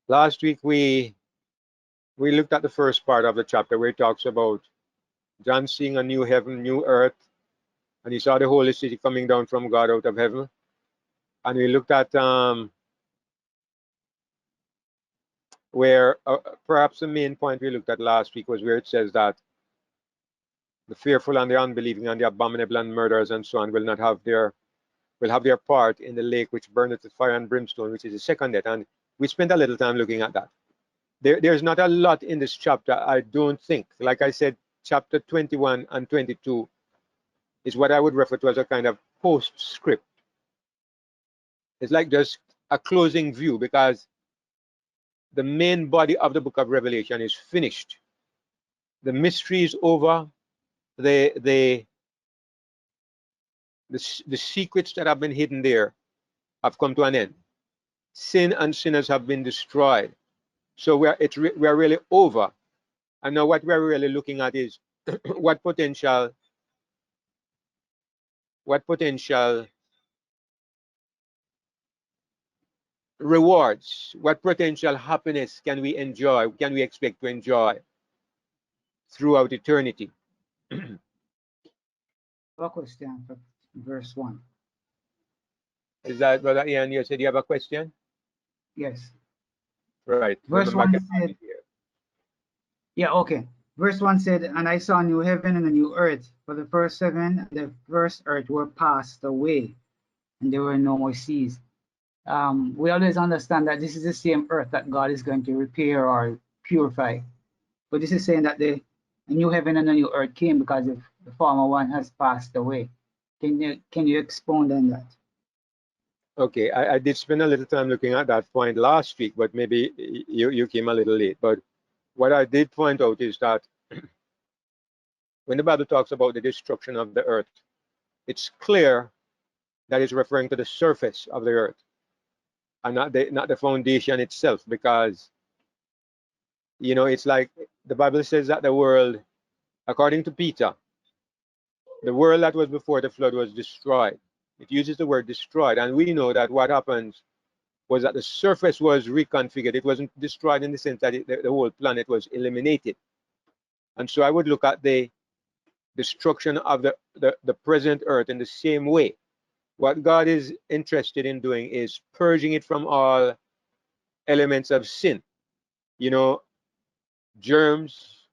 Last week we looked at the first part of the chapter where it talks about John seeing a new heaven, new earth, and he saw the holy city coming down from God out of heaven. And we looked at where perhaps the main point we looked at last week was where it says that the fearful and the unbelieving and the abominable and murderers and so on will have their part in the lake which burneth with fire and brimstone, which is the second death. And we spent a little time looking at that. There's not a lot in this chapter, I don't think. Like I said, chapter 21 and 22 is what I would refer to as a kind of postscript. It's like just a closing view, because the main body of the book of Revelation is finished. The mystery is over. The secrets that have been hidden there have come to an end. Sin and sinners have been destroyed. So we are really over. And now what we're really looking at is what potential rewards, what potential happiness can we expect to enjoy throughout eternity. A question for verse 1. Is that, Brother Ian, you said you have a question? Yes. Right. Verse Remember, 1 said, yeah, okay. Verse 1 said, and I saw a new heaven and a new earth, for the first heaven and the first earth were passed away, and there were no more seas. We always understand that this is the same earth that God is going to repair or purify. But this is saying that the new heaven and the new earth came because the former one has passed away. Can you expound on that? Okay, I did spend a little time looking at that point last week, but maybe you came a little late. But what I did point out is that when the Bible talks about the destruction of the earth, it's clear that it's referring to the surface of the earth and not the foundation itself, because it's like the Bible says that the world, according to Peter, the world that was before the flood was destroyed. It uses the word destroyed, and we know that what happens was that the surface was reconfigured. It wasn't destroyed in the sense that the whole planet was eliminated. And so I would look at the destruction of the present earth in the same way. What God is interested in doing is purging it from all elements of sin. Germs,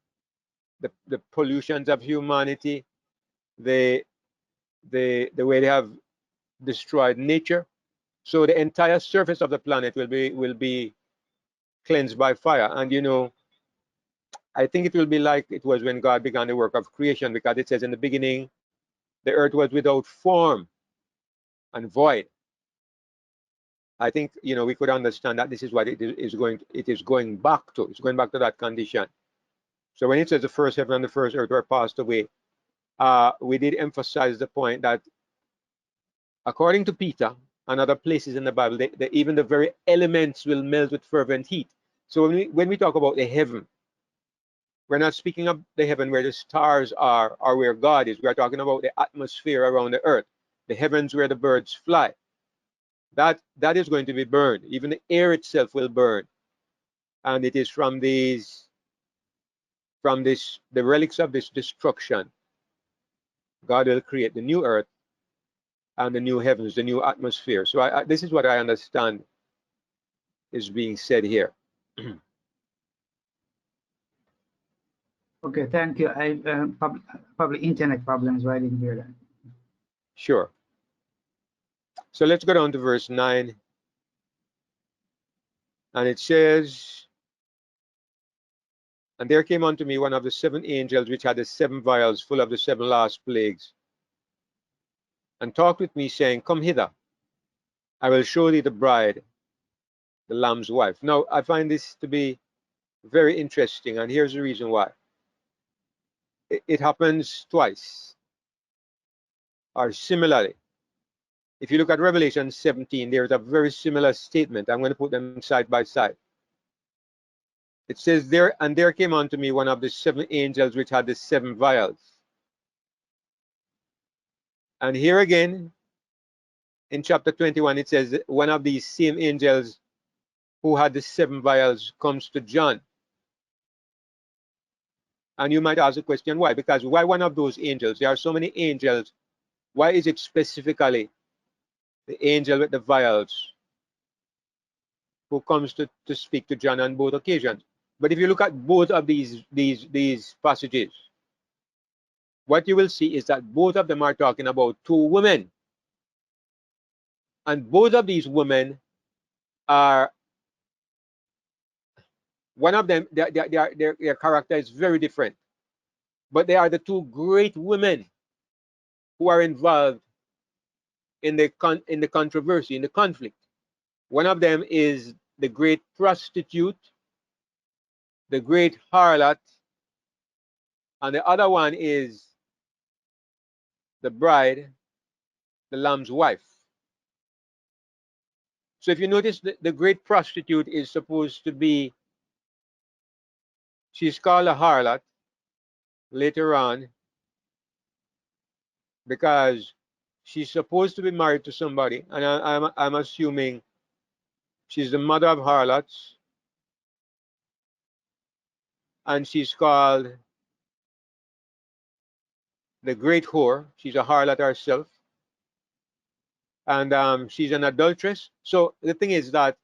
the pollutions of humanity, the way they have destroyed nature. So the entire surface of the planet will be cleansed by fire. And I think it will be like it was when God began the work of creation, because it says in the beginning, the earth was without form and void. I think we could understand that this is what it is going back to. It's going back to that condition. So when it says the first heaven and the first earth were passed away, we did emphasize the point that according to Peter and other places in the Bible, even the very elements will melt with fervent heat. So when we talk about the heaven, we're not speaking of the heaven where the stars are or where God is. We are talking about the atmosphere around the earth, the heavens where the birds fly. That is going to be burned. Even the air itself will burn. And it is from the relics of this destruction, God will create the new earth and the new heavens, the new atmosphere. So this is what I understand is being said here. Okay, thank you. I probably internet problems, why I didn't hear that. Sure. So let's go down to verse 9. And it says, and there came unto me one of the 7 angels which had the 7 vials full of the 7 last plagues, and talked with me, saying, Come hither, I will show thee the bride, the Lamb's wife. Now, I find this to be very interesting, and here's the reason why. It happens twice, or similarly. If you look at Revelation 17, there's a very similar statement. I'm going to put them side by side. It says there, and there came unto me one of the 7 angels which had the 7 vials. And here again, in chapter 21, it says one of these same angels who had the 7 vials, comes to John. And you might ask the question, why? Because why one of those angels? There are so many angels. Why is it specifically the angel with the vials who comes to speak to John on both occasions? But if you look at both of these passages, what you will see is that both of them are talking about 2 women. And both of these women are, one of them, their character is very different. But they are the 2 great women who are involved in the controversy, in the conflict. One of them is the great prostitute, the great harlot, and the other one is the bride, the Lamb's wife. So if you notice, the great prostitute is supposed to be, she's called a harlot later on because she's supposed to be married to somebody, and I'm assuming she's the mother of harlots, and she's called the great whore. She's a harlot herself, and she's an adulteress. So the thing is that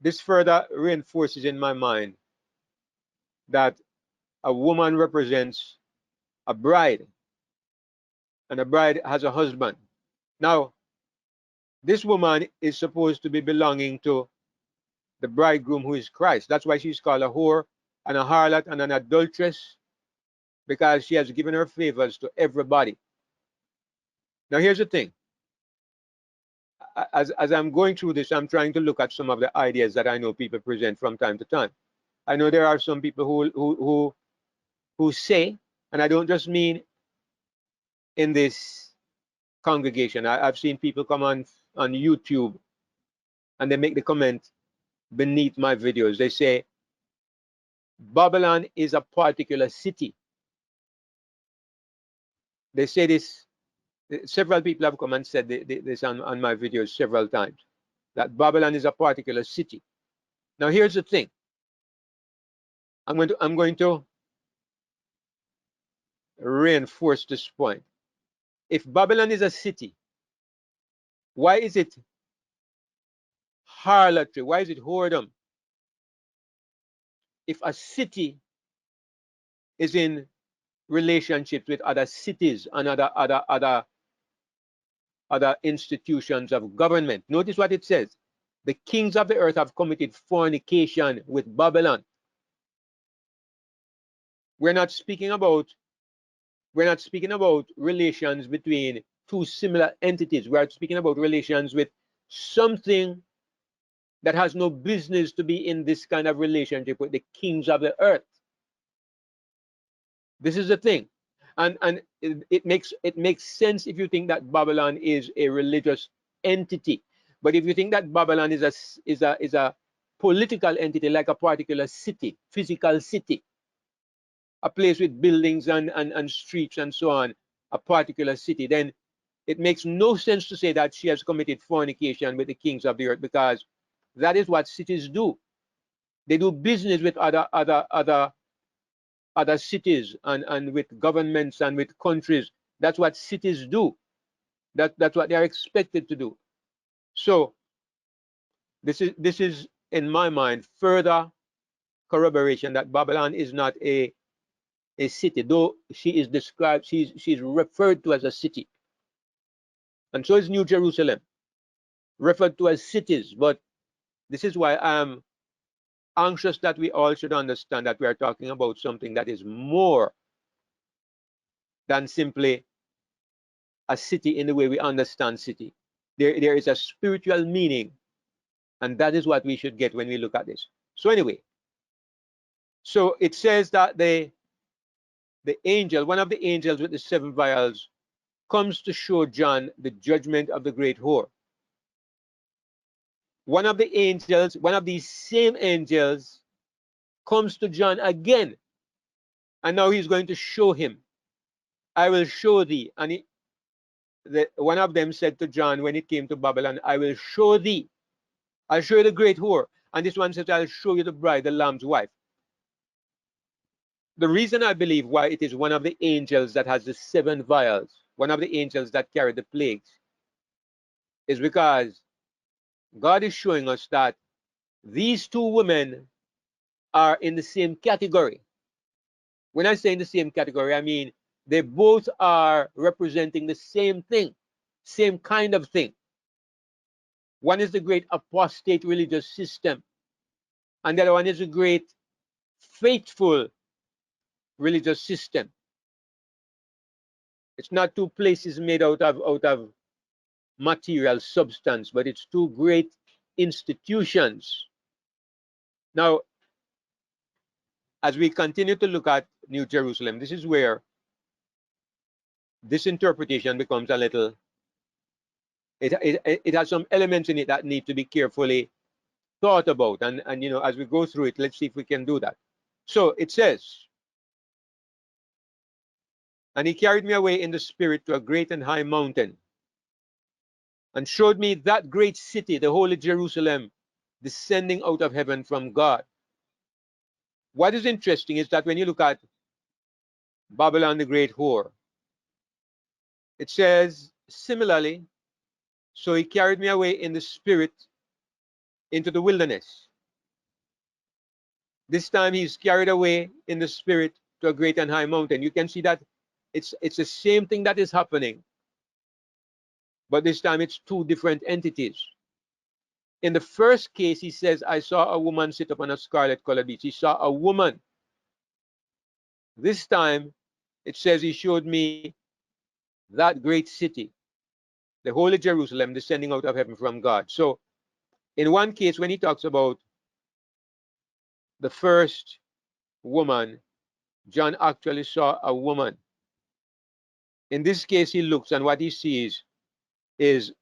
this further reinforces in my mind that a woman represents a bride, and a bride has a husband. Now, this woman is supposed to be belonging to the bridegroom, who is Christ. That's why she's called a whore and a harlot and an adulteress, because she has given her favors to everybody. Now, here's the thing. As I'm going through this, I'm trying to look at some of the ideas that I know people present from time to time. I know there are some people who say, and I don't just mean in this congregation. I've seen people come on YouTube and they make the comment beneath my videos. They say, Babylon is a particular city. They say this, several people have come and said this on my videos several times, that Babylon is a particular city. Now here's the thing. I'm going to reinforce this point. If Babylon is a city, why is it harlotry? Why is it whoredom? If a city is in relationships with other cities and other institutions of government, notice what it says. The kings of the earth have committed fornication with Babylon. We're not speaking about relations between 2 similar entities. We are speaking about relations with something that has no business to be in this kind of relationship with the kings of the earth. This is the thing. And it makes sense if you think that Babylon is a religious entity. But if you think that Babylon is a political entity, like a particular city, physical city, a place with buildings and streets and so on, a particular city, then it makes no sense to say that she has committed fornication with the kings of the earth, because that is what cities do. They do business with other cities and with governments and with countries. That's what cities do. That's what they are expected to do. So this is in my mind further corroboration that Babylon is not a city, though she is described, she's referred to as a city. And so is New Jerusalem, referred to as cities. But this is why I'm anxious that we all should understand that we are talking about something that is more than simply a city in the way we understand city. There is a spiritual meaning, and that is what we should get when we look at this. So anyway, so it says that the angel, one of the angels with the 7 vials, comes to show John the judgment of the great whore. One of the angels, one of these same angels, comes to John again, and now he's going to show him. I will show thee. And one of them said to John when it came to Babylon, I will show thee. I'll show you the great whore. And this one says, I'll show you the bride, the Lamb's wife. The reason I believe why it is one of the angels that has the 7 vials, one of the angels that carry the plagues, is because God is showing us that these 2 women are in the same category. When I say in the same category, I mean they both are representing the same thing, same kind of thing. One is the great apostate religious system, and the other one is a great faithful religious system. It's not 2 places made out of material substance, but it's 2 great institutions. Now, as we continue to look at New Jerusalem, this is where this interpretation becomes a little, it has some elements in it that need to be carefully thought about. And you know, as we go through it, let's see if we can do that. So it says, and he carried me away in the spirit to a great and high mountain, and showed me that great city, the holy Jerusalem, descending out of heaven from God. What is interesting is that when you look at Babylon the great whore, it says, similarly, so he carried me away in the spirit into the wilderness. This time he's carried away in the spirit to a great and high mountain. You can see that it's the same thing that is happening, but this time it's 2 different entities. In the first case, he says, I saw a woman sit upon a scarlet colored beast. He saw a woman. This time, it says he showed me that great city, the holy Jerusalem, descending out of heaven from God. So, in one case, when he talks about the first woman, John actually saw a woman. In this case, he looks, and what he sees is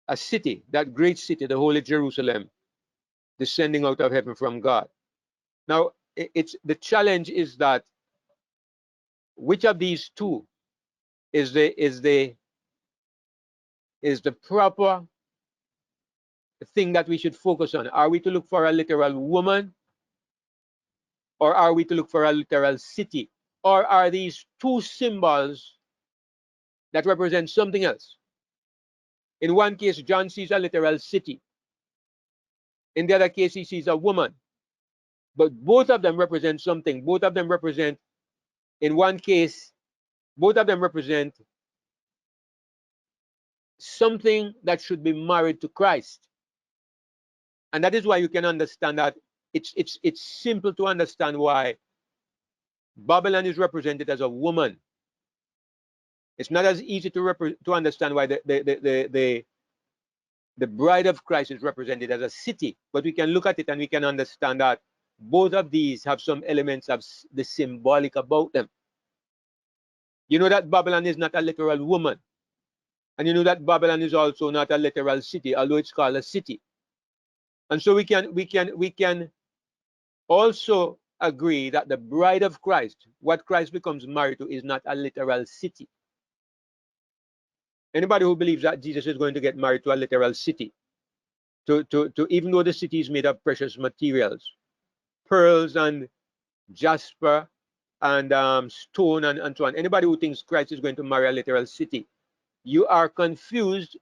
a city, that great city, the holy Jerusalem, descending out of heaven from God. Now, it's the challenge is that which of these 2 is the proper thing that we should focus on? Are we to look for a literal woman, or are we to look for a literal city? Or are these 2 symbols that represent something else? In one case, John sees a literal city. In the other case, he sees a woman. But both of them represent something. Both of them represent, in one case, both of them represent something that should be married to Christ. And that is why you can understand that it's simple to understand why Babylon is represented as a woman. It's not as easy to understand why the bride of Christ is represented as a city, but we can look at it and we can understand that both of these have some elements of the symbolic about them. You know that Babylon is not a literal woman, and you know that Babylon is also not a literal city, although it's called a city. And so we can also agree that the bride of Christ, what Christ becomes married to, is not a literal city. Anybody who believes that Jesus is going to get married to a literal city, to even though the city is made of precious materials, pearls and jasper and stone and so on. Anybody who thinks Christ is going to marry a literal city, you are confused,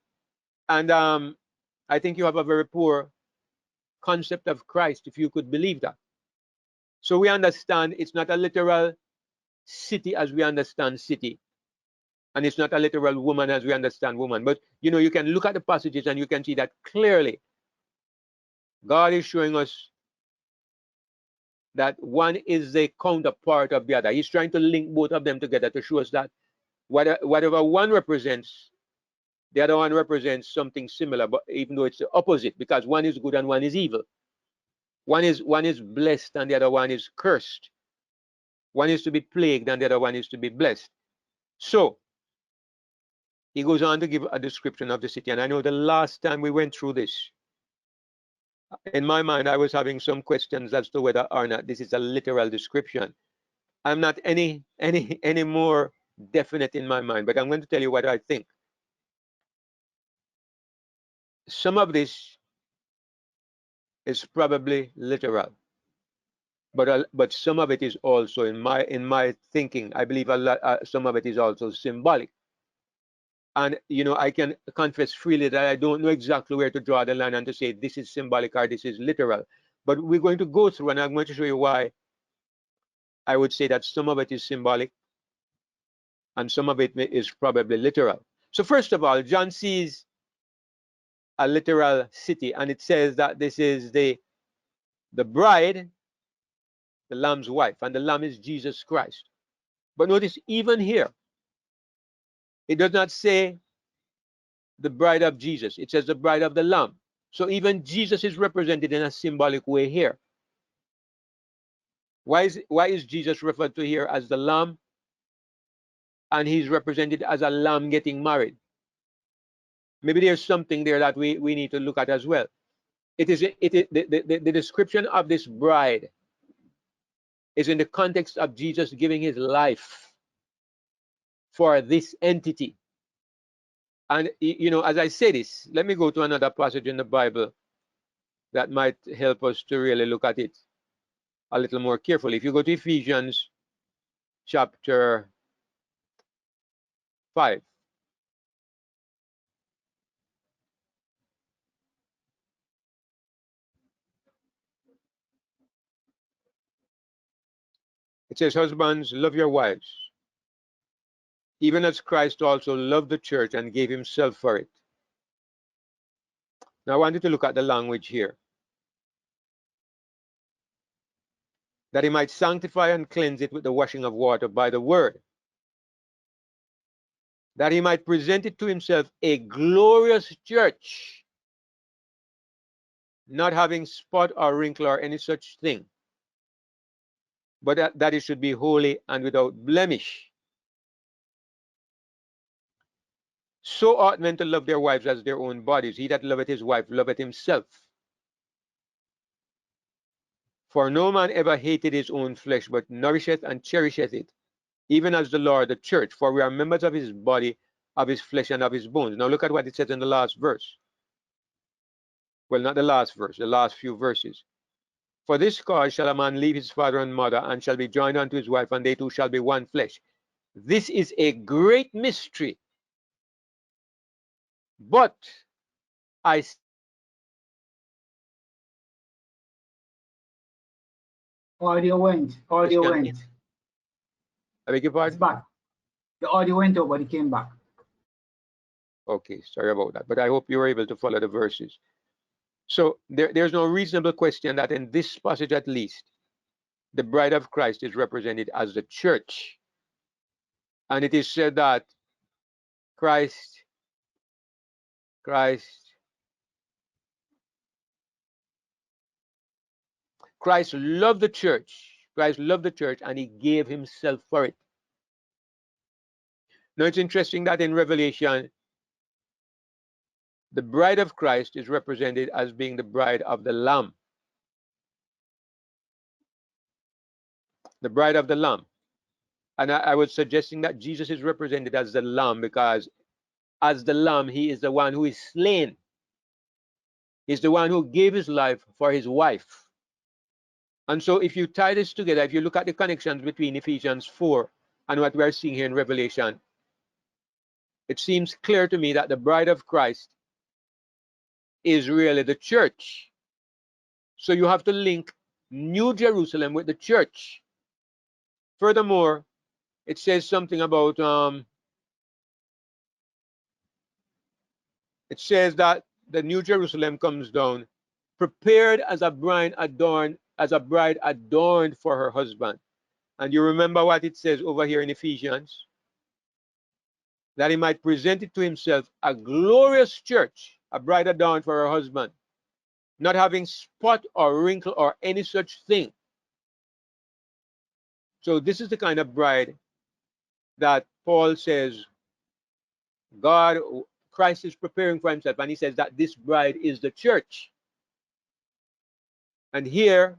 and I think you have a very poor concept of Christ if you could believe that. So we understand it's not a literal city as we understand city, and it's not a literal woman as we understand woman. But you know, you can look at the passages and you can see that clearly God is showing us that one is the counterpart of the other. He's trying to link both of them together to show us that whatever one represents, the other one represents something similar, but even though it's the opposite, because one is good and one is evil. One is blessed and the other one is cursed. One is to be plagued and the other one is to be blessed. So he goes on to give a description of the city. And I know the last time we went through this, in my mind, I was having some questions as to whether or not this is a literal description. I'm not any more definite in my mind, but I'm going to tell you what I think. Some of this is probably literal, but some of it is also, in my thinking, I believe some of it is also symbolic. And I can confess freely that I don't know exactly where to draw the line and to say this is symbolic or this is literal. But we're going to go through, and I'm going to show you why I would say that some of it is symbolic and some of it is probably literal. So first of all, John sees a literal city, and it says that this is the bride, the Lamb's wife, and the Lamb is Jesus Christ. But notice, even here, it does not say the bride of Jesus. It says the bride of the Lamb. So even Jesus is represented in a symbolic way here. Why is Jesus referred to here as the Lamb, and he's represented as a lamb getting married? Maybe there's something there that we need to look at as well. It is the description of this bride is in the context of Jesus giving his life for this entity. And as I say this, let me go to another passage in the Bible that might help us to really look at it a little more carefully. If you go to Ephesians chapter 5, it says, husbands, love your wives, even as Christ also loved the church and gave himself for it. Now I want you to look at the language here. That he might sanctify and cleanse it with the washing of water by the word, that he might present it to himself a glorious church, not having spot or wrinkle or any such thing, but that it should be holy and without blemish. So ought men to love their wives as their own bodies. He that loveth his wife loveth himself. For no man ever hated his own flesh, but nourisheth and cherisheth it, even as the Lord the church. For we are members of his body, of his flesh, and of his bones. Now look at what it says in the last verse. Well, not the last verse, the last few verses. For this cause shall a man leave his father and mother, and shall be joined unto his wife, and they two shall be one flesh. This is a great mystery. But I Audio went. Audio went. I beg your It's pardon? back. The audio went out, but it came back. Okay, sorry about that. But I hope you were able to follow the verses. So there's no reasonable question that in this passage at least, the bride of Christ is represented as the church. And it is said that Christ loved the church. Christ loved the church and he gave himself for it. Now it's interesting that in Revelation, the bride of Christ is represented as being the bride of the Lamb. The bride of the Lamb. And I was suggesting that Jesus is represented as the Lamb because as the Lamb, he is the one who is slain. He's the one who gave his life for his wife. And so if you tie this together, if you look at the connections between Ephesians 4 and what we are seeing here in Revelation, it seems clear to me that the bride of Christ is really the church. So you have to link New Jerusalem with the church. Furthermore, it says something about it says that the New Jerusalem comes down prepared as a bride adorned for her husband. And you remember what it says over here in Ephesians? That he might present it to himself a glorious church, a bride adorned for her husband, not having spot or wrinkle or any such thing. So this is the kind of bride that Paul says Christ is preparing for himself, and he says that this bride is the church. And here,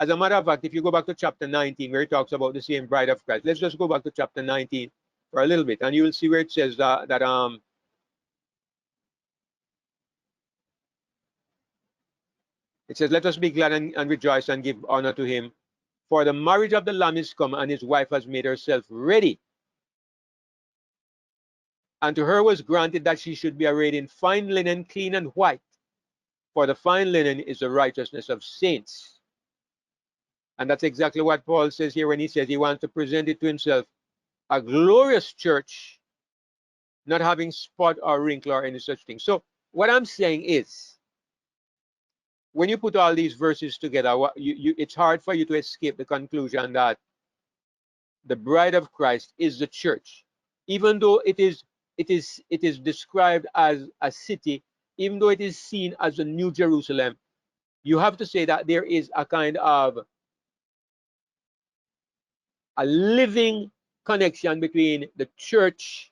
as a matter of fact, if you go back to chapter 19, where he talks about the same bride of Christ, let's just go back to chapter 19 for a little bit, and you will see where it says that It says, let us be glad and rejoice and give honor to him. For the marriage of the Lamb is come, and his wife has made herself ready. And to her was granted that she should be arrayed in fine linen, clean and white. For the fine linen is the righteousness of saints. And that's exactly what Paul says here when he says he wants to present it to himself, a glorious church, not having spot or wrinkle or any such thing. So what I'm saying is, when you put all these verses together, it's hard for you to escape the conclusion that the bride of Christ is the church, even though it is described as a city, even though it is seen as a New Jerusalem. You have to say that there is a kind of a living connection between the church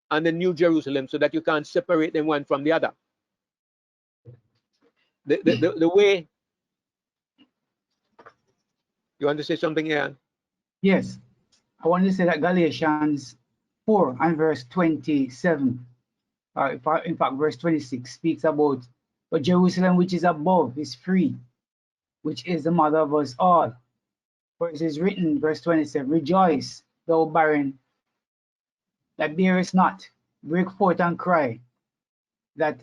and the New Jerusalem, so that you can't separate them one from the other. The way, you want to say something, Ian? Yes, I want to say that Galatians 4 and verse 27, in fact, verse 26 speaks about, but Jerusalem which is above is free, which is the mother of us all. For it is written, verse 27, rejoice, thou barren, that bearest not, break forth and cry, that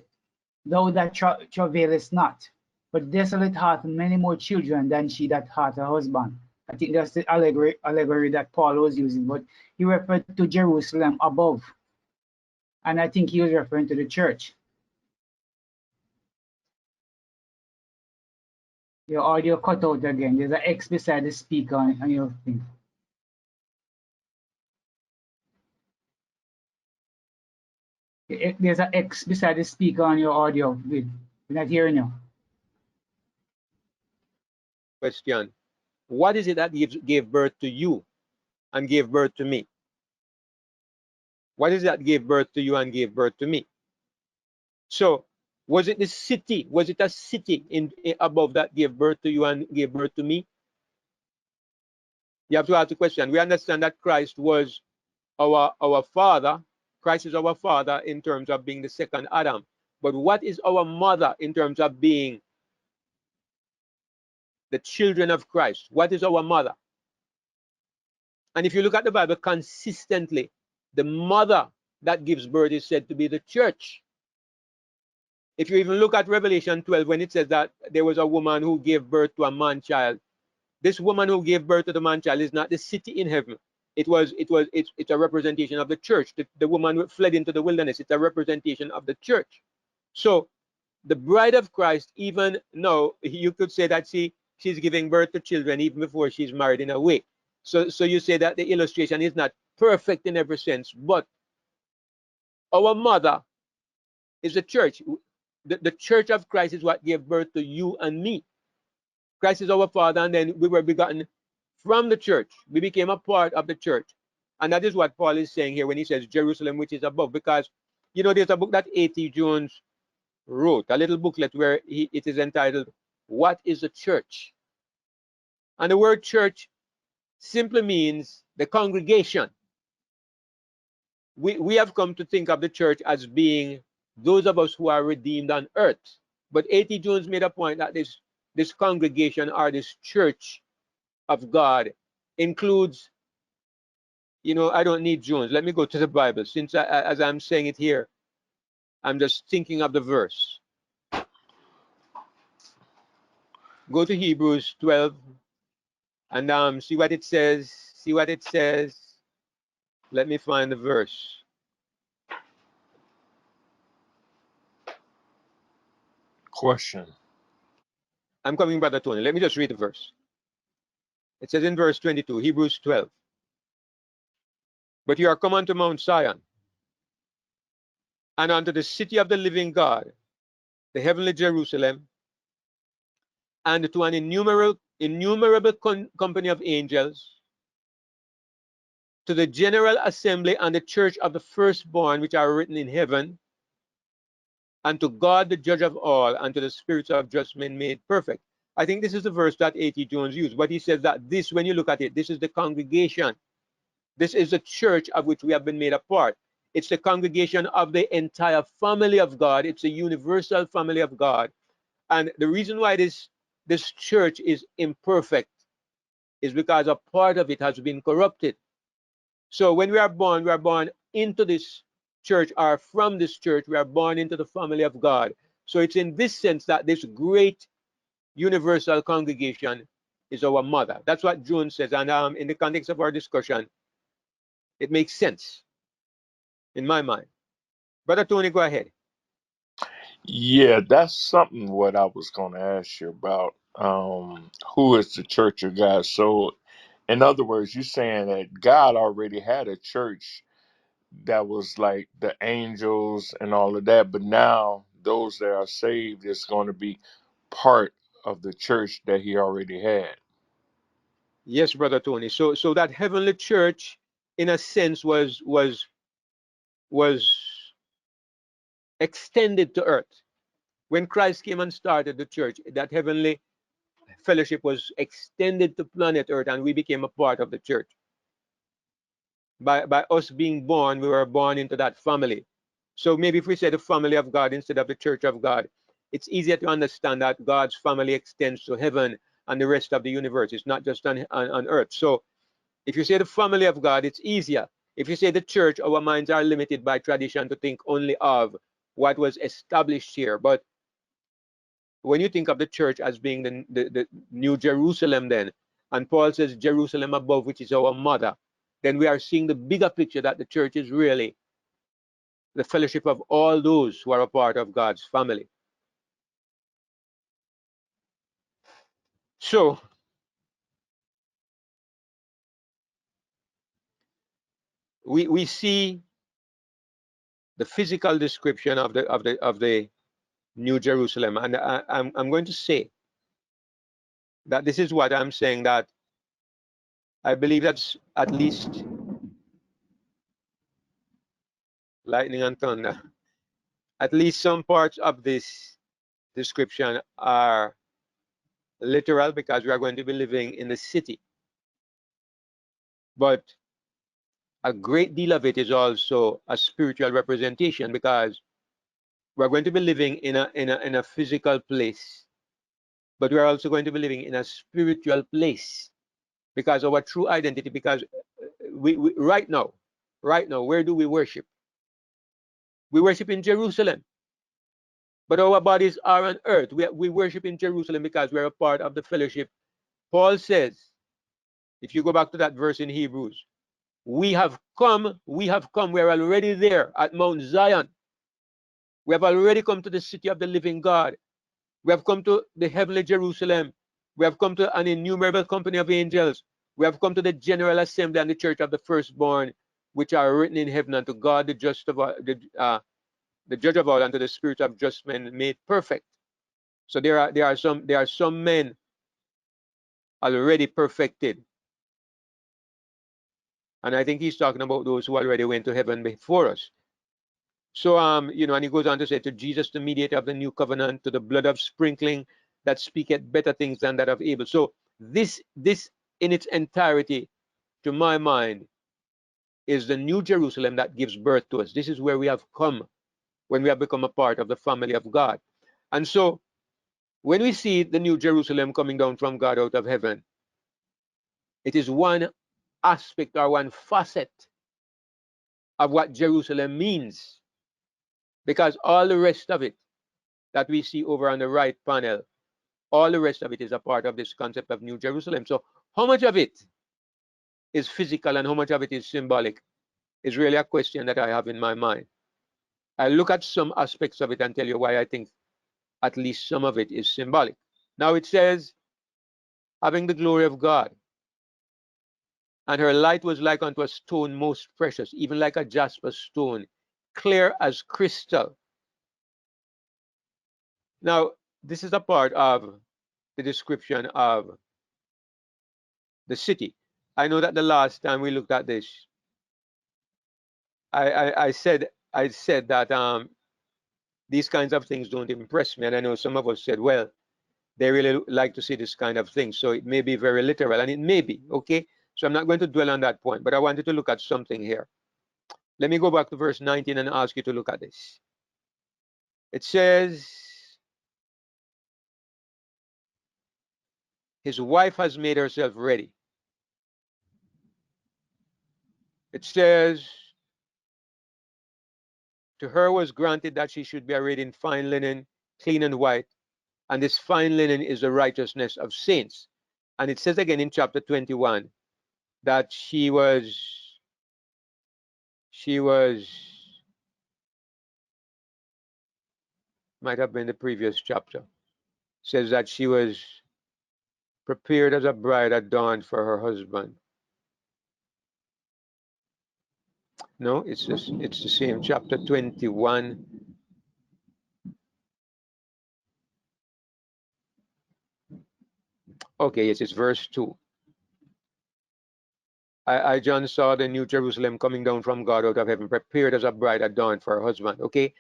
thou that travailest not. But desolate hath many more children than she that hath a husband. I think that's the allegory that Paul was using, but he referred to Jerusalem above. And I think he was referring to the church. Your audio cut out again. There's an X beside the speaker on your thing. There's an X beside the speaker on your audio. We're not hearing you. Question. What is it that gave birth to you and gave birth to me? What is it that gave birth to you and gave birth to me? So, was it the city? Was it a city in above that gave birth to you and gave birth to me? You have to ask the question. We understand that Christ was our father. Christ is our father in terms of being the second Adam. But what is our mother in terms of being the children of Christ? What is our mother? And if you look at the Bible consistently, the mother that gives birth is said to be the church. If you even look at Revelation 12, when it says that there was a woman who gave birth to a man child, this woman who gave birth to the man child is not the city in heaven. It's a representation of the church. The woman who fled into the wilderness, it's a representation of the church. So the bride of Christ, even now, you could say that she's giving birth to children even before she's married in a way. So you say that the illustration is not perfect in every sense, but our mother is the church. The church of Christ is what gave birth to you and me. Christ is our father, and then we were begotten from the church. We became a part of the church. And that is what Paul is saying here when he says Jerusalem, which is above. Because, you know, there's a book that A.T. Jones wrote, a little booklet where it is entitled, What is a Church? And the word church simply means the congregation. We have come to think of the church as being those of us who are redeemed on earth. But A.T. Jones made a point that this congregation or this church of God includes, you know, I don't need Jones. Let me go to the Bible. Since as I'm saying it here, I'm just thinking of the verse. Go to Hebrews 12 and see what it says. See what it says. Let me find the verse. Question. I'm coming, Brother Tony. Let me just read the verse. It says in verse 22, Hebrews 12. But you are come unto Mount Zion, and unto the city of the living God, the heavenly Jerusalem, and to an innumerable company of angels, to the general assembly and the church of the firstborn which are written in heaven, and to God the judge of all, and to the spirits of just men made perfect. I think this is the verse that A.T. Jones used, but he says that this, when you look at it, this is the congregation. This is the church of which we have been made a part. It's the congregation of the entire family of God. It's a universal family of God. And the reason why this church is imperfect is because a part of it has been corrupted. So when we are born into this church, or from this church, we are born into the family of God. So it's in this sense that this great universal congregation is our mother. That's what June says. And in the context of our discussion, it makes sense in my mind. Brother Tony, go ahead. Yeah, that's something what I was going to ask you about. Who is the church of God? So, in other words, you're saying that God already had a church that was like the angels and all of that, but now those that are saved is going to be part of the church that he already had. Yes, Brother Tony. So that heavenly church, in a sense, was extended to earth. When Christ came and started the church, that heavenly fellowship was extended to planet earth, and we became a part of the church. By us being born, we were born into that family. So maybe if we say the family of God instead of the church of God, it's easier to understand that God's family extends to heaven and the rest of the universe. It's not just on earth. So if you say the family of God, it's easier. If you say the church, our minds are limited by tradition to think only of what was established here. But when you think of the church as being the New Jerusalem, then, and Paul says Jerusalem above, which is our mother, then we are seeing the bigger picture that the church is really the fellowship of all those who are a part of God's family. So we see the physical description of the New Jerusalem, and I'm going to say that this is what I'm saying, that I believe that's at least lightning and thunder. At least some parts of this description are literal because we are going to be living in the city. But a great deal of it is also a spiritual representation because we're going to be living in a physical place, but we're also going to be living in a spiritual place because our true identity, because we right now, where do we worship? We worship in Jerusalem, but our bodies are on earth. We worship in Jerusalem because we're a part of the fellowship. Paul says, if you go back to that verse in Hebrews, we have come, we're already there at Mount Zion. We have already come to the city of the living God. We have come to the heavenly Jerusalem. We have come to an innumerable company of angels. We have come to the general assembly and the church of the firstborn, which are written in heaven, unto God, the just of all, the judge of all, and to the spirit of just men made perfect. So there are some men already perfected. And I think he's talking about those who already went to heaven before us. So and he goes on to say, to Jesus, the mediator of the new covenant, to the blood of sprinkling that speaketh better things than that of Abel. So this in its entirety, to my mind, is the new Jerusalem that gives birth to us. This is where we have come when we have become a part of the family of God. And so when we see the new Jerusalem coming down from God out of heaven, it is one aspect or one facet of what Jerusalem means, because all the rest of it that we see over on the right panel, all the rest of it is a part of this concept of New Jerusalem. So how much of it is physical and how much of it is symbolic is really a question that I have in my mind. I look at some aspects of it and tell you why I think at least some of it is symbolic. Now it says, having the glory of God, and her light was like unto a stone most precious, even like a jasper stone, clear as crystal. Now, this is a part of the description of the city. I know that the last time we looked at this, I said that these kinds of things don't impress me, and I know some of us said, well, they really like to see this kind of thing, so it may be very literal, and it may be, okay. So I'm not going to dwell on that point, but I wanted to look at something here. Let me go back to verse 19 and ask you to look at this. It says, His wife has made herself ready. It says, to her was granted that she should be arrayed in fine linen, clean and white, and this fine linen is the righteousness of saints. And it says again in chapter 21 that she was might have been the previous chapter, says that she was prepared as a bride adorned for her husband. No, it's the same chapter 21. Okay, yes, it's verse 2. I John saw the new Jerusalem coming down from God out of heaven, prepared as a bride adorned for her husband. Okay,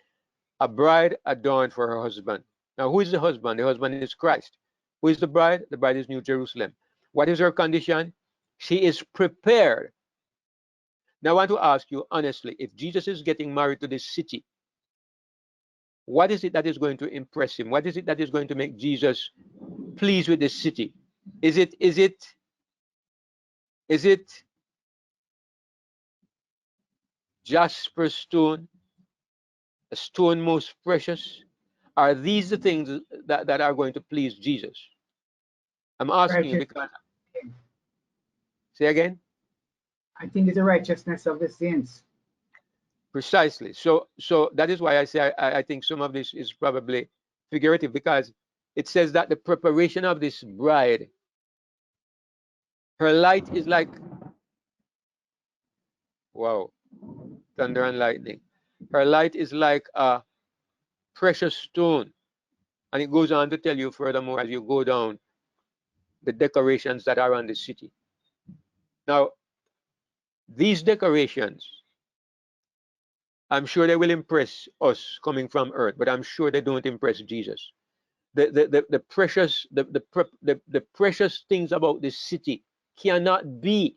a bride adorned for her husband. Now, who is the husband? The husband is Christ. Who is the bride? The bride is New Jerusalem. What is her condition? She is prepared. Now, I want to ask you honestly, if Jesus is getting married to this city, what is it that is going to impress him? What is it that is going to make Jesus pleased with this city? Is it jasper stone, a stone most precious? Are these the things that are going to please Jesus? I'm asking you because, say again? I think it's the righteousness of the saints. Precisely. So that is why I say I think some of this is probably figurative, because it says that the preparation of this bride, her light is like, wow, thunder and lightning. Her light is like a precious stone. And it goes on to tell you furthermore as you go down the decorations that are on the city. Now, these decorations, I'm sure they will impress us coming from earth, but I'm sure they don't impress Jesus. The precious things about this city cannot be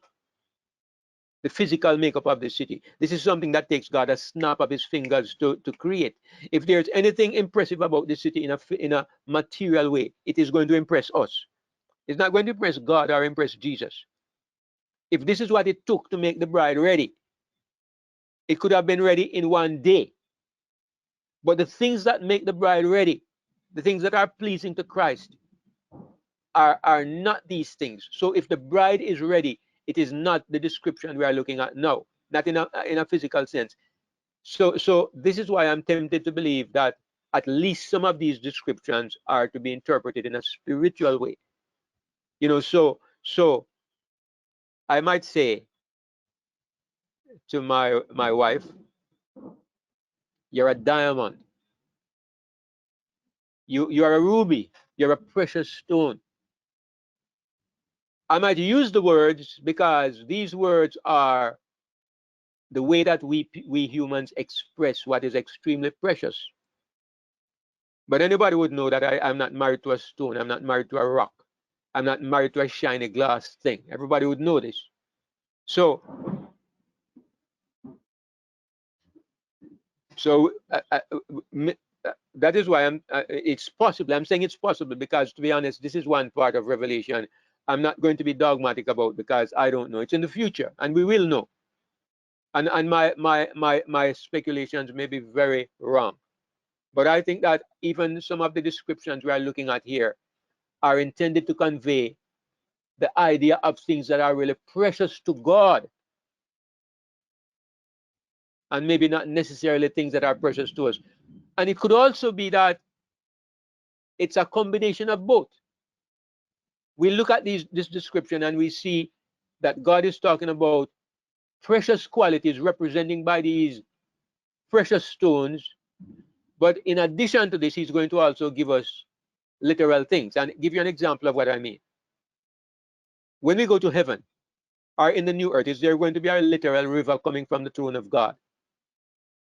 the physical makeup of the city. This is something that takes God a snap of his fingers to create. If there's anything impressive about this city in a material way, it is going to impress us. It's not going to impress God or impress Jesus. If this is what it took to make the bride ready, it could have been ready in one day. But the things that make the bride ready, the things that are pleasing to Christ, are not these things. So if the bride is ready, it is not the description we are looking at now, not in a physical sense. So this is why I'm tempted to believe that at least some of these descriptions are to be interpreted in a spiritual way. So I might say to my wife, you're a diamond. You are a ruby. You're a precious stone. I might use the words because these words are the way that we humans express what is extremely precious. But anybody would know that I'm not married to a stone. I'm not married to a rock. I'm not married to a shiny glass thing. Everybody would know this. So that is why it's possible. I'm saying it's possible because, to be honest, this is one part of Revelation I'm not going to be dogmatic about because I don't know. It's in the future, and we will know. And my speculations may be very wrong. But I think that even some of the descriptions we are looking at here are intended to convey the idea of things that are really precious to God, and maybe not necessarily things that are precious to us. And it could also be that it's a combination of both. We look at this description and we see that God is talking about precious qualities representing by these precious stones. But in addition to this, he's going to also give us literal things. And give you an example of what I mean. When we go to heaven or in the new earth, is there going to be a literal river coming from the throne of God?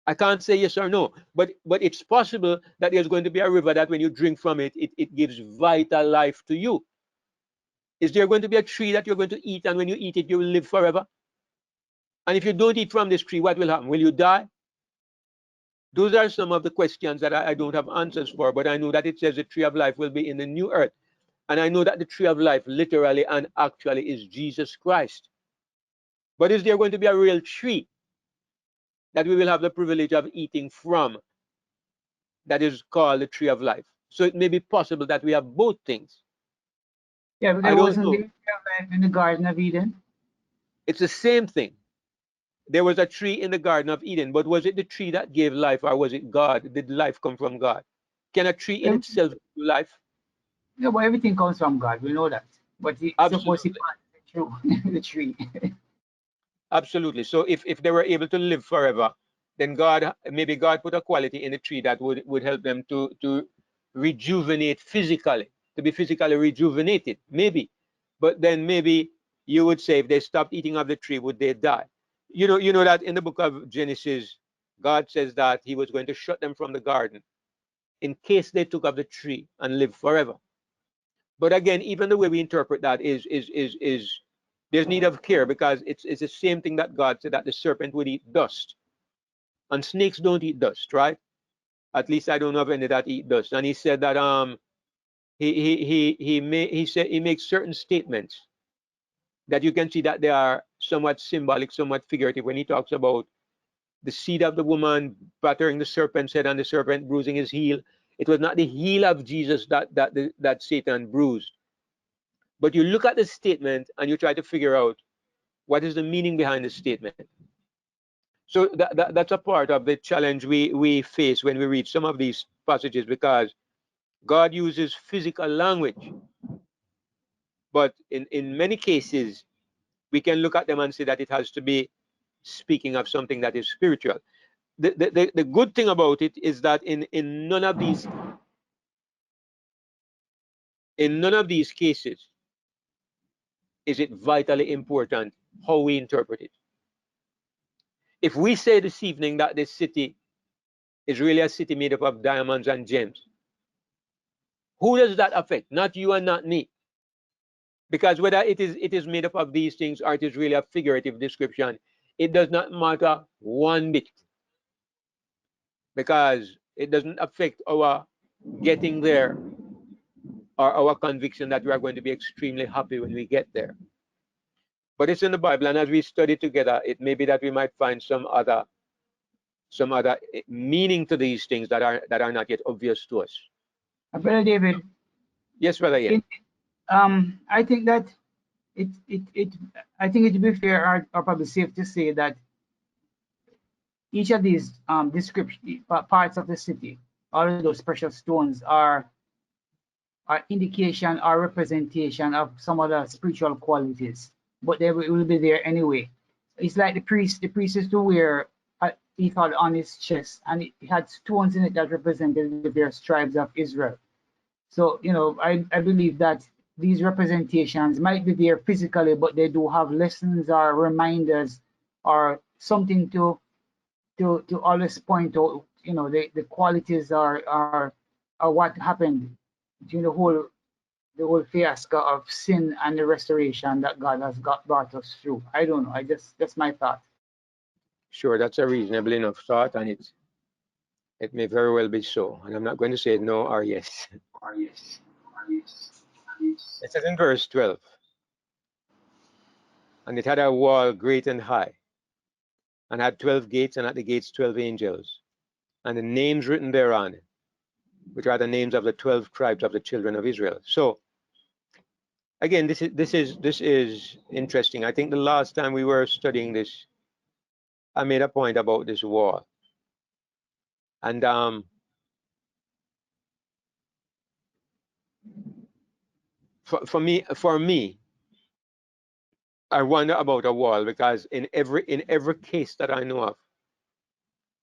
I can't say yes or no, but it's possible that there's going to be a river that when you drink from it, it gives vital life to you. Is there going to be a tree that you're going to eat, and when you eat it, you will live forever? And if you don't eat from this tree, what will happen? Will you die? Those are some of the questions that I don't have answers for, but I know that it says the tree of life will be in the new earth. And I know that the tree of life literally and actually is Jesus Christ. But is there going to be a real tree that we will have the privilege of eating from that is called the tree of life? So it may be possible that we have both things. Yeah, but I there don't wasn't know. the tree of life in the Garden of Eden. It's the same thing. There was a tree in the Garden of Eden, but was it the tree that gave life, or was it God? Did life come from God? Can a tree in Everything, itself give life? yeah, but everything comes from God. We know that. But he suppose he Absolutely. planted through the tree. Absolutely. So if they were able to live forever, then God, maybe God put a quality in the tree that would help them to rejuvenate physically, to be physically rejuvenated. Maybe. But then maybe you would say if they stopped eating of the tree, would they die? You know that in the book of Genesis, God says that he was going to shut them from the garden in case they took of the tree and lived forever. But again, even the way we interpret that is there's need of care, because it's the same thing that God said that the serpent would eat dust, and snakes don't eat dust, right? At least I don't know of any that eat dust. And he said that he said he makes certain statements that you can see that they are somewhat symbolic, somewhat figurative, when he talks about the seed of the woman battering the serpent's head and the serpent bruising his heel. It was not the heel of Jesus that Satan bruised. But you look at the statement and you try to figure out what is the meaning behind the statement. So that's a part of the challenge we face when we read some of these passages, because God uses physical language, but in many cases we can look at them and say that it has to be speaking of something that is spiritual. The good thing about it is that in none of these cases is it vitally important how we interpret it. If we say this evening that this city is really a city made up of diamonds and gems, who does that affect? Not you and not me. Because whether it is made up of these things or it is really a figurative description, it does not matter one bit, because it doesn't affect our getting there or our conviction that we are going to be extremely happy when we get there. But it's in the Bible, and as we study together, it may be that we might find some other meaning to these things that are not yet obvious to us. Brother David, Yes, Brother Ian. I think that it I think it would be fair or probably safe to say that each of these description parts of the city, all of those precious stones are indication or representation of some other spiritual qualities, but they will be there anyway. It's like the priest. The priest is to wear a ephod on his chest, and it had stones in it that represented the various tribes of Israel. So, I believe that these representations might be there physically, but they do have lessons or reminders or something to always point out, the qualities are what happened during the whole fiasco of sin and the restoration that God has brought us through. I don't know. That's my thought. Sure, that's a reasonable enough thought, and it may very well be so. And I'm not going to say no or yes. It says in verse 12, and it had a wall great and high, and had 12 gates, and at the gates 12 angels, and the names written thereon, which are the names of the 12 tribes of the children of Israel. So again, this is interesting. I think the last time we were studying this, I made a point about this wall, and for me, I wonder about a wall, because in every case that I know of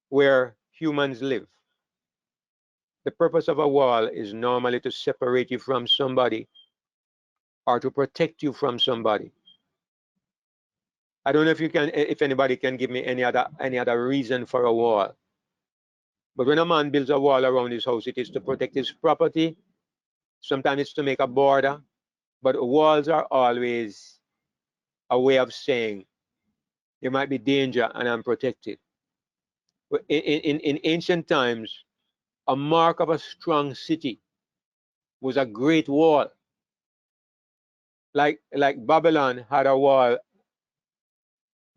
where humans live, the purpose of a wall is normally to separate you from somebody or to protect you from somebody. I don't know if anybody can give me any other reason for a wall. But when a man builds a wall around his house, it is to protect his property. Sometimes it's to make a border, but walls are always a way of saying there might be danger and I'm protected. But in ancient times, a mark of a strong city was a great wall. Like Babylon had a wall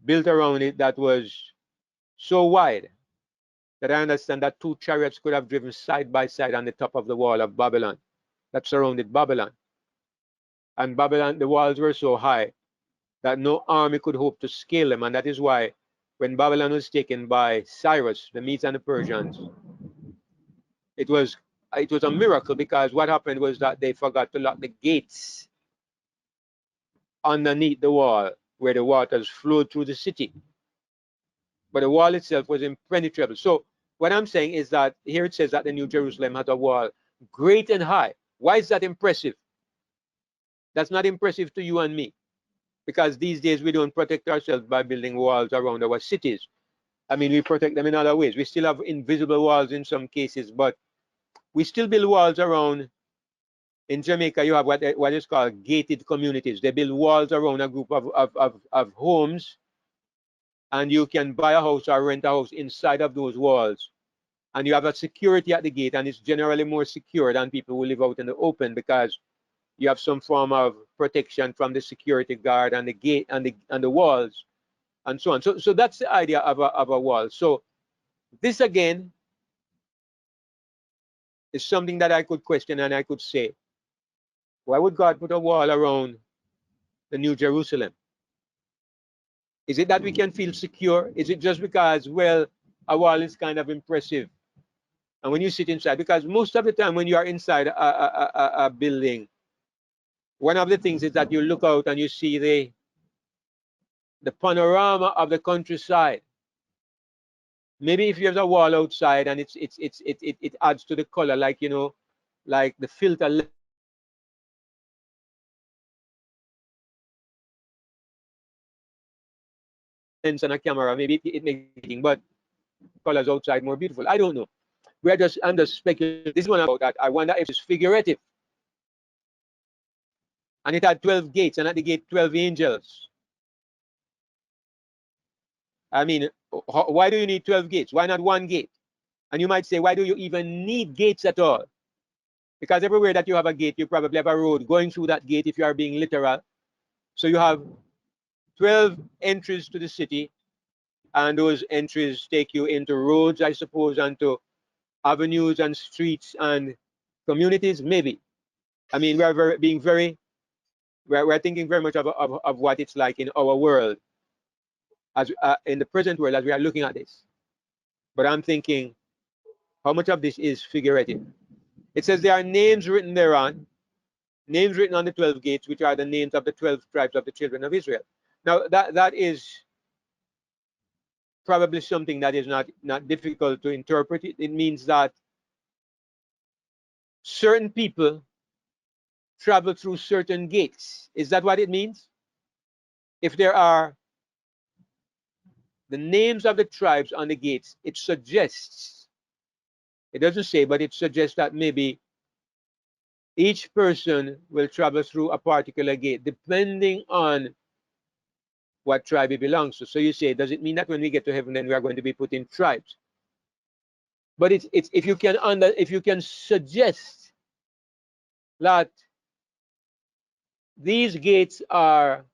built around it that was so wide that I understand that two chariots could have driven side by side on the top of the wall of Babylon that surrounded Babylon. And Babylon, the walls were so high that no army could hope to scale them. And that is why when Babylon was taken by Cyrus, the Medes and the Persians, it was it was a miracle, because what happened was that they forgot to lock the gates underneath the wall where the waters flowed through the city. But the wall itself was impenetrable. So what I'm saying is that here it says that the New Jerusalem had a wall great and high. Why is that impressive? That's not impressive to you and me, because these days we don't protect ourselves by building walls around our cities. I mean, we protect them in other ways. We still have invisible walls in some cases, but we still build walls around. In Jamaica, you have what is called gated communities. They build walls around a group of homes, and you can buy a house or rent a house inside of those walls. And you have a security at the gate, and it's generally more secure than people who live out in the open, because you have some form of protection from the security guard and the gate and the walls and so on. So that's the idea of a wall. So this again is something that I could question, and I could say, why would God put a wall around the New Jerusalem? Is it that we can feel secure? Is it just because, well, a wall is kind of impressive? And when you sit inside, because most of the time when you are inside a building, one of the things is that you look out and you see the panorama of the countryside. Maybe if you have a wall outside and it adds to the color, like, you know, like the filter lens on a camera, maybe it makes it, but colors outside more beautiful. I don't know. I'm just speculating. This one about that. I wonder if it's figurative. And it had 12 gates, and at the gate 12 angels. I mean, why do you need 12 gates? Why not one gate? And you might say, why do you even need gates at all? Because everywhere that you have a gate, you probably have a road going through that gate if you are being literal. So you have 12 entries to the city, and those entries take you into roads, I suppose, and to avenues and streets and communities, maybe. I mean, we're thinking very much of what it's like in our world, as in the present world, as we are looking at this. But I'm thinking, how much of this is figurative? It says there are names written thereon, names written on the 12 gates, which are the names of the 12 tribes of the children of Israel. Now, that is probably something that is not difficult to interpret. It means that certain people travel through certain gates. Is that what it means? If there are the names of the tribes on the gates, it suggests, it doesn't say, but it suggests that maybe each person will travel through a particular gate depending on what tribe he belongs to. So you say, does it mean that when we get to heaven, then we are going to be put in tribes? But it's if you can suggest that these gates are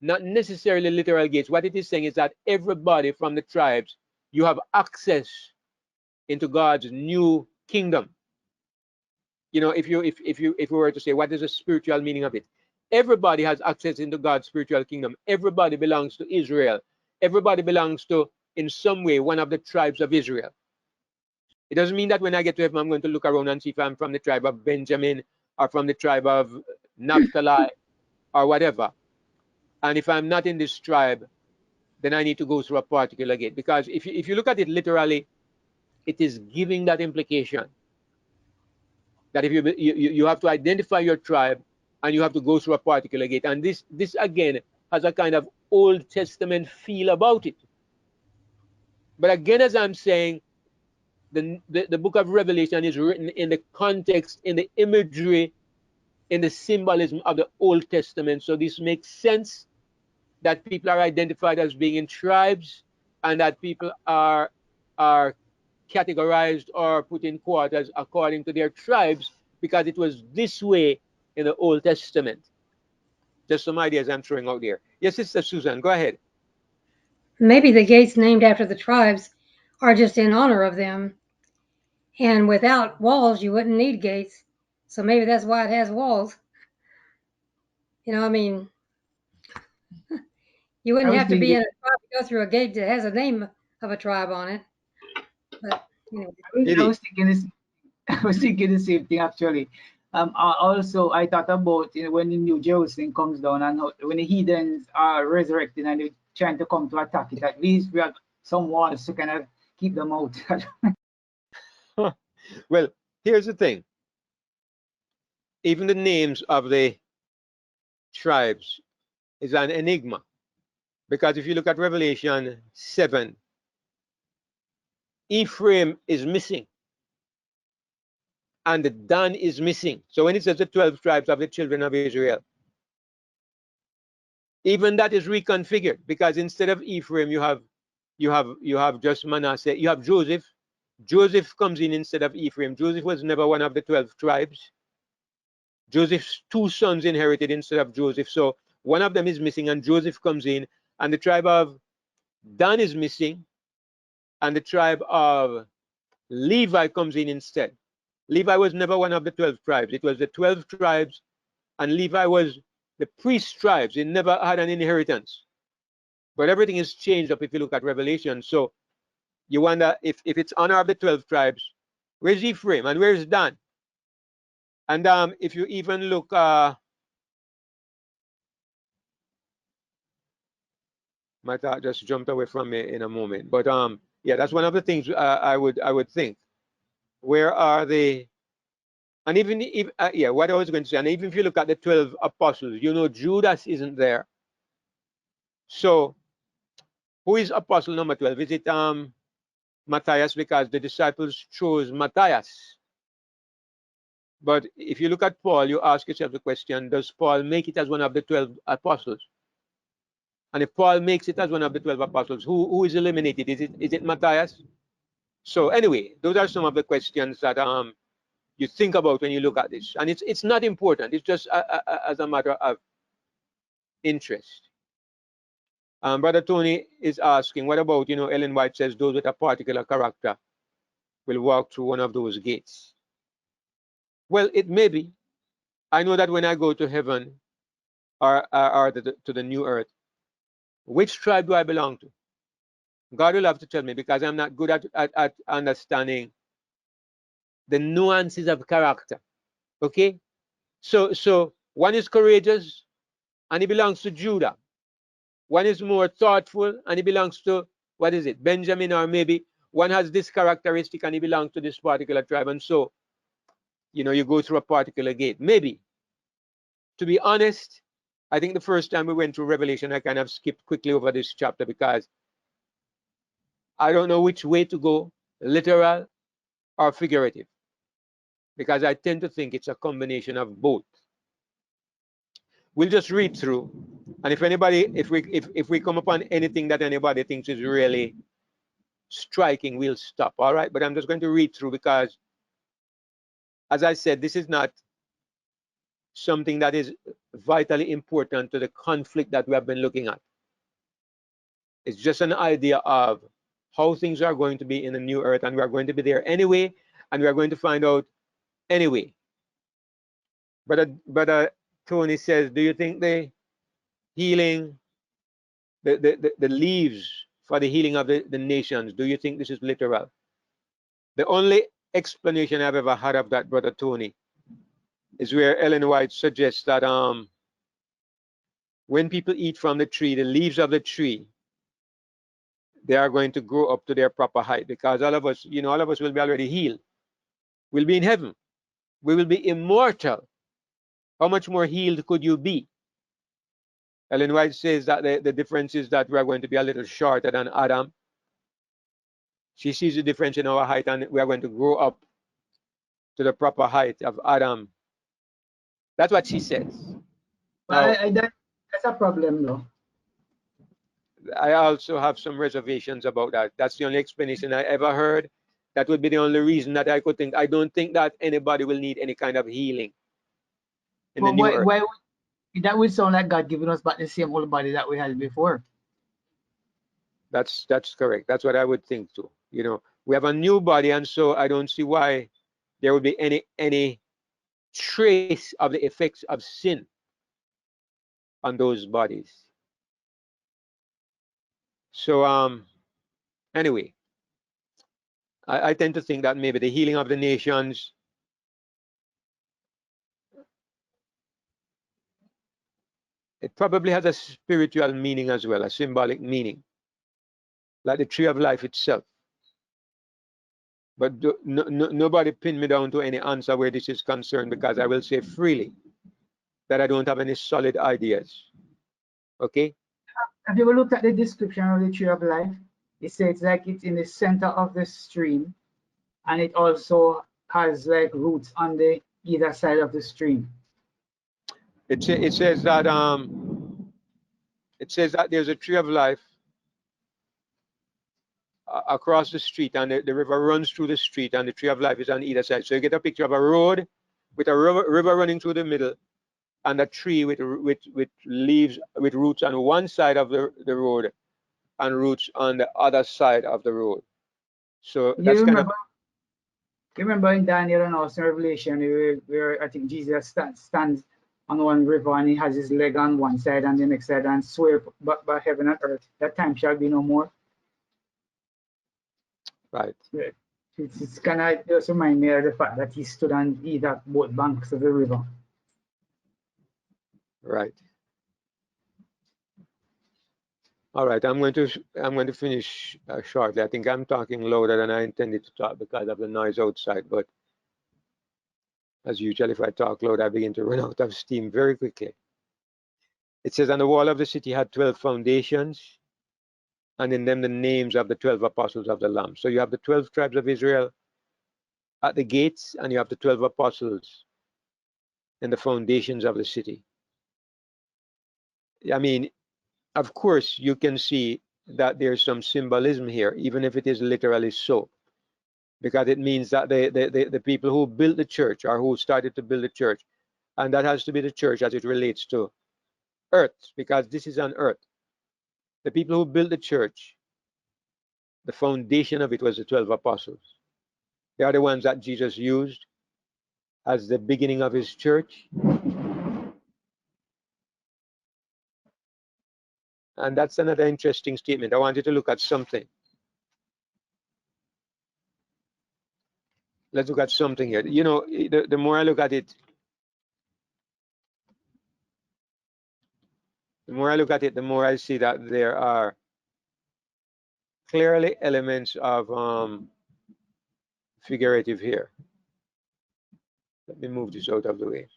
not necessarily literal gates. What it is saying is that everybody from the tribes, you have access into God's new kingdom. You know, if we were to say, what is the spiritual meaning of it? Everybody has access into God's spiritual kingdom. Everybody belongs to Israel. Everybody belongs to, in some way, one of the tribes of Israel. It doesn't mean that when I get to heaven, I'm going to look around and see if I'm from the tribe of Benjamin or from the tribe of Naphtali or whatever. And if I'm not in this tribe, then I need to go through a particular gate. Because if you look at it literally, it is giving that implication that if you have to identify your tribe and you have to go through a particular gate. And this again has a kind of Old Testament feel about it. But again, as I'm saying, the book of Revelation is written in the context, in the imagery, in the symbolism of the Old Testament. So this makes sense that people are identified as being in tribes, and that people are categorized or put in quarters according to their tribes, because it was this way in the Old Testament. Just some ideas I'm throwing out there. Yes, Sister Susan, go ahead. Maybe the gates named after the tribes are just in honor of them. And without walls, you wouldn't need gates. So maybe that's why it has walls. I mean, you I wouldn't was have to be thinking, in a tribe to go through a gate that has a name of a tribe on it. But anyway. I Didi. was thinking this. I was thinking the same thing actually. Also, I thought about when the New Jerusalem comes down and when the heathens are resurrected and they're trying to come to attack it. At least we have some walls to kind of keep them out. Well, here's the thing. Even the names of the tribes is an enigma. Because if you look at Revelation 7, Ephraim is missing and Dan is missing. So when it says the 12 tribes of the children of Israel, even that is reconfigured because instead of Ephraim, you have just Manasseh, you have Joseph. Joseph comes in instead of Ephraim. Joseph was never one of the 12 tribes. Joseph's two sons inherited instead of Joseph. So one of them is missing, and Joseph comes in, and the tribe of Dan is missing, and the tribe of Levi comes in instead. Levi was never one of the 12 tribes. It was the 12 tribes, and Levi was the priest tribes. It never had an inheritance. But everything is changed up if you look at Revelation. So you wonder if it's honor of the 12 tribes, where's Ephraim and where's Dan? And if you even look, my thought just jumped away from me in a moment. But yeah, that's one of the things I would think. Where are they? And even if yeah, what I was going to say, and even if you look at the 12 apostles, Judas isn't there. So who is apostle number 12? Is it Matthias? Because the disciples chose Matthias. But if you look at Paul, you ask yourself the question, does Paul make it as one of the 12 apostles? And if Paul makes it as one of the 12 apostles, who is eliminated? Is it Matthias? So anyway, those are some of the questions that you think about when you look at this. And it's not important. It's just as a matter of interest. Brother Tony is asking, what about, Ellen White says those with a particular character will walk through one of those gates. Well, it may be. I know that when I go to heaven or to the new earth, which tribe do I belong to? God will have to tell me because I'm not good at understanding the nuances of character. Okay? So one is courageous and he belongs to Judah. One is more thoughtful and he belongs to, what is it, Benjamin, or maybe one has this characteristic and he belongs to this particular tribe. And so, you go through a particular gate. Maybe. To be honest, I think the first time we went through Revelation, I kind of skipped quickly over this chapter because I don't know which way to go, literal or figurative, because I tend to think it's a combination of both. We'll just read through, and if we come upon anything that anybody thinks is really striking, we'll stop. All right, but I'm just going to read through because, as I said, this is not something that is vitally important to the conflict that we have been looking at. It's just an idea of how things are going to be in the new earth, and we are going to be there anyway, and we are going to find out anyway. But Tony says, do you think the healing, the leaves for the healing of the nations, do you think this is literal? The only explanation I've ever had of that, Brother Tony, is where Ellen White suggests that when people eat from the tree, the leaves of the tree, they are going to grow up to their proper height because all of us will be already healed. We'll be in heaven. We will be immortal. How much more healed could you be? Ellen White says that the difference is that we are going to be a little shorter than Adam. She sees the difference in our height, and we are going to grow up to the proper height of Adam. That's what she says. Now, That's a problem, though. I also have some reservations about that. That's the only explanation I ever heard. That would be the only reason that I could think. I don't think that anybody will need any kind of healing in the But new earth. That would sound like God giving us back the same old body that we had before. That's correct. That's what I would think too. You know, we have a new body, and so I don't see why there would be any trace of the effects of sin on those bodies. So anyway, I tend to think that maybe the healing of the nations, it probably has a spiritual meaning as well, a symbolic meaning, like the tree of life itself. But nobody pin me down to any answer where this is concerned, because I will say freely that I don't have any solid ideas. Okay? Have you ever looked at the description of the tree of life? It says like it's in the center of the stream, and it also has like roots on the either side of the stream. It says that there's a tree of life across the street, and the river runs through the street, and the tree of life is on either side. So you get a picture of a road with a river running through the middle, and a tree with leaves, with roots on one side of the road and roots on the other side of the road. So that's kind of. You remember in Daniel and also in Revelation where I think Jesus stands on one river and he has his leg on one side and the next side and swear by heaven and earth that time shall be no more. Right. It's kind of just remind me of the fact that he stood on either both banks of the river. Right. All right. I'm going to finish shortly. I think I'm talking louder than I intended to talk because of the noise outside. But as usual, if I talk loud, I begin to run out of steam very quickly. It says, "And the wall of the city had 12 foundations, and in them the names of the 12 apostles of the Lamb." So you have the 12 tribes of Israel at the gates, and you have the 12 apostles in the foundations of the city. I mean, of course, you can see that there's some symbolism here, even if it is literally so, because it means that the people who built the church, or who started to build the church, and that has to be the church as it relates to earth, because this is on earth. The people who built the church, the foundation of it was the 12 apostles. They are the ones that Jesus used as the beginning of his church. And that's another interesting statement. I want you to look at something. Let's look at something here. You know, the more I look at it, the more I see that there are clearly elements of figurative here. Let me move this out of the way.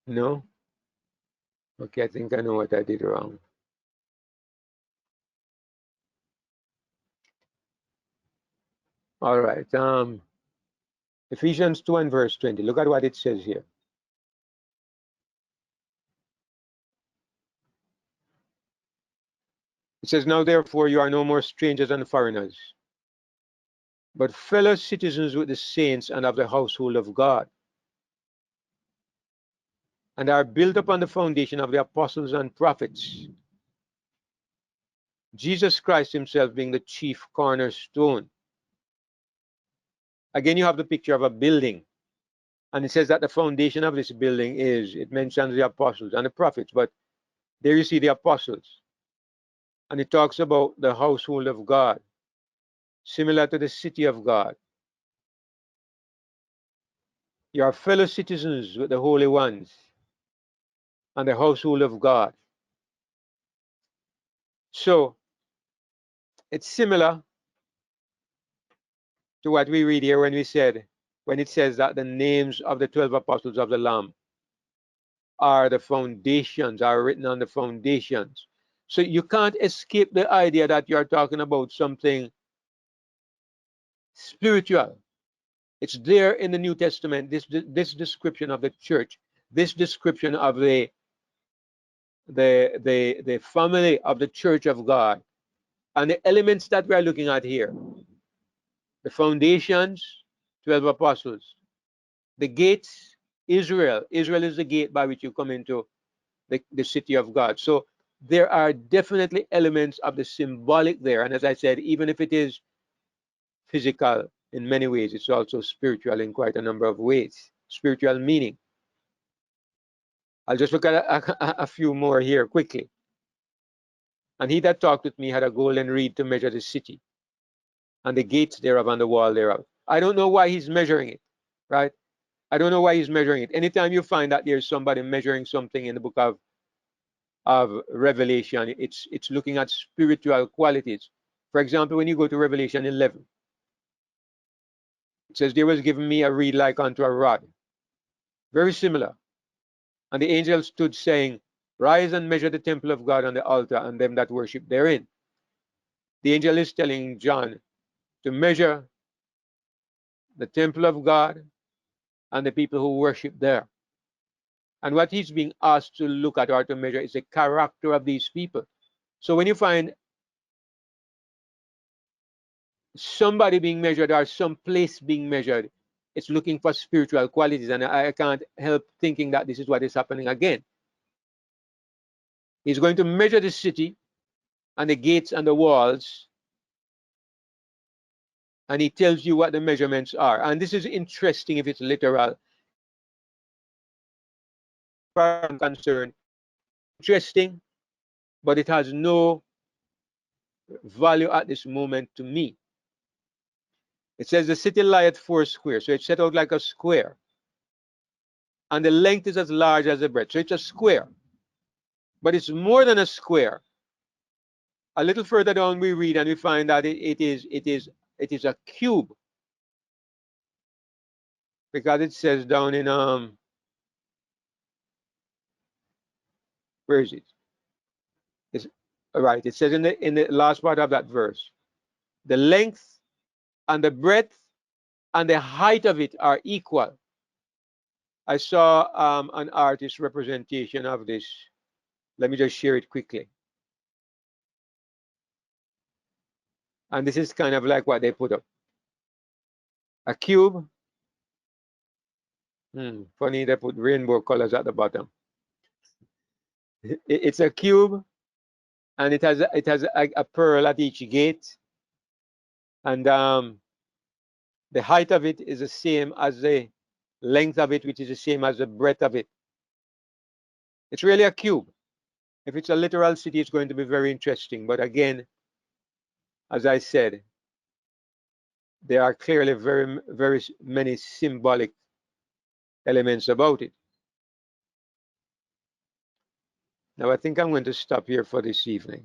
No? Okay, I think I know what I did wrong. All right. Ephesians 2 and verse 20. Look at what it says here. It says, "Now therefore you are no more strangers and foreigners, but fellow citizens with the saints and of the household of God, and are built upon the foundation of the apostles and prophets, Jesus Christ himself being the chief cornerstone." Again, you have the picture of a building, and it says that the foundation of this building is, it mentions the apostles and the prophets, but there you see the apostles, and it talks about the household of God, similar to the city of God. You are fellow citizens with the holy ones and the household of God. So it's similar to what we read here when it says that the names of the 12 apostles of the Lamb are the foundations, are written on the foundations. So you can't escape the idea that you're talking about something spiritual. It's there in the New Testament, this description of the church, this description of the family of the church of God, and the elements that we're looking at here. The foundations, 12 apostles. The gates, Israel. Israel is the gate by which you come into the city of God. So there are definitely elements of the symbolic there. And as I said, even if it is physical in many ways, it's also spiritual in quite a number of ways. Spiritual meaning. I'll just look at a few more here quickly. And he that talked with me had a golden reed to measure the city, and the gates thereof, and the wall thereof. I don't know why he's measuring it, right? I don't know why he's measuring it. Anytime you find that there's somebody measuring something in the book of Revelation, it's looking at spiritual qualities. For example, when you go to Revelation 11, it says, there was given me a reed like unto a rod, very similar. And the angel stood saying, rise and measure the temple of God and the altar and them that worship therein. The angel is telling John to measure the temple of God and the people who worship there. And what he's being asked to look at or to measure is the character of these people. So when you find somebody being measured or some place being measured, it's looking for spiritual qualities. And I can't help thinking that this is what is happening again. He's going to measure the city and the gates and the walls, and he tells you what the measurements are. And this is interesting if it's literal. As far as I'm concerned, interesting, but it has no value at this moment to me. It says the city lieth 4 square, so it's set out like a square, and the length is as large as the breadth. So it's a square, but it's more than a square. A little further down we read and we find that it is a cube, because it says down in where is it? It's right. It says in the last part of that verse, the length and the breadth and the height of it are equal. I saw an artist representation of this. Let me just share it quickly. And this is kind of like what they put up. A cube. Funny, they put rainbow colors at the bottom. It's a cube, and it has a pearl at each gate, and the height of it is the same as the length of it, which is the same as the breadth of it. It's really a cube. If it's a literal city, it's going to be very interesting. But again, as I said, there are clearly very many symbolic elements about it. Now, I think I'm going to stop here for this evening.